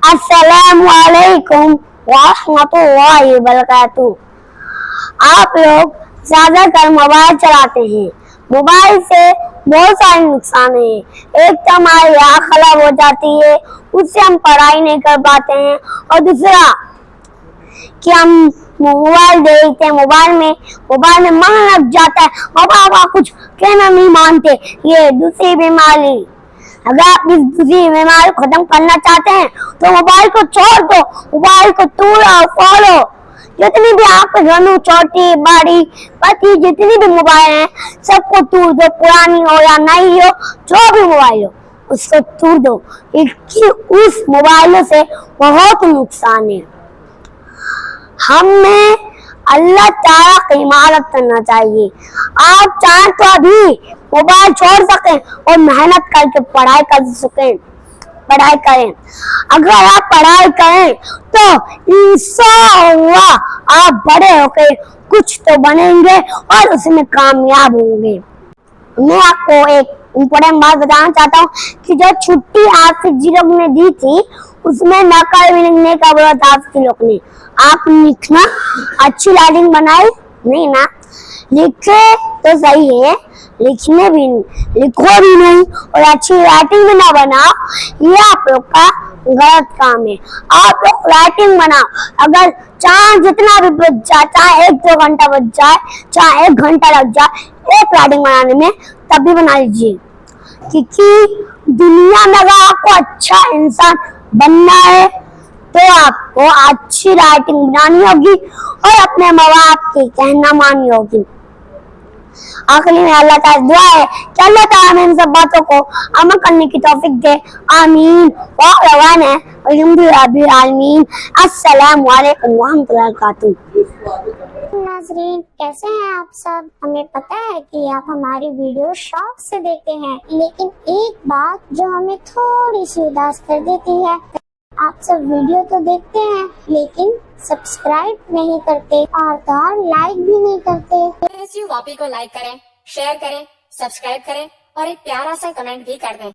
अस्सलाम वालेकुम रहमतुल्लाहि व बरकातुहू। आप लोग ज्यादातर मोबाइल चलाते हैं। मोबाइल से बहुत सारे नुकसान हैं। एक तो हमारी आँख खराब हो जाती है, उससे हम पढ़ाई नहीं कर पाते हैं, और दूसरा कि हम मोबाइल देखते हैं, मोबाइल में मन लग जाता है, पापा कुछ कहना नहीं मानते। ये दूसरी बीमारी। अगर आप इस दूसरी बीमारी को खत्म करना चाहते हैं तो मोबाइल को छोड़ दो, मोबाइल को तोड़ो फोड़ो। जितनी भी आपके घर में छोटी बड़ी पति जितनी भी मोबाइल हैं सबको तोड़ दो, पुरानी हो या नई हो, जो भी मोबाइल हो उसको तोड़ दो। उस मोबाइलों से बहुत नुकसान है। हमें अल्लाह ताला की इबादत करना चाहिए। आप चाहें तो अभी मोबाइल छोड़ सकें और मेहनत करके पढ़ाई करें। अगर आप पढ़ाई करें तो इंशाअल्लाह आप बड़े होकर कुछ तो बनेंगे और उसमें कामयाब होंगे। मैं आपको एक इम्पोर्टेंट बात बताना चाहता हूँ कि जो छुट्टी हाफिज जी लोग ने दी थी उसमें नकल भी लिखने का बोला था हाफिज लोग ने। आप लिखना अच्छी राइटिंग बनाई नहीं ना, लिखे तो सही है, लिखो भी नहीं और अच्छी राइटिंग भी ना बनाओ, ये आप लोग का गलत काम है। आप लोग राइटिंग बनाओ। अगर चाहे जितना भी बच जाए, चाहे 1-2 घंटा बच जाए, चाहे 1 घंटा लग जाए एक राइटिंग बनाने में, तब भी बना लीजिए। क्योंकि दुनिया में अगर आपको अच्छा इंसान बनना है तो आपको अच्छी राइटिंग बनानी होगी और अपने माँ बाप की कहना माननी होगी। आखिरी में अल्लाह ताला दुआ है कि अल्लाह ताला हमें इन सब बातों को अमल करने की तौफीक दे। आमीन व रवाना अल्हम्दुलिल्लाह आमीन। अस्सलाम वालेकुम व रहमतुल्लाहि व बरकातुहू। नाज़रीन, कैसे हैं आप सब? हमें पता है कि आप हमारी वीडियो शौक से देखते हैं, लेकिन एक बात जो हमें थोड़ी सी उदास कर देती है, आप सब वीडियो तो देखते हैं लेकिन सब्सक्राइब नहीं करते और लाइक भी नहीं करते। इस वापी को लाइक करें, शेयर करें, सब्सक्राइब करें और एक प्यारा सा कमेंट भी कर दें।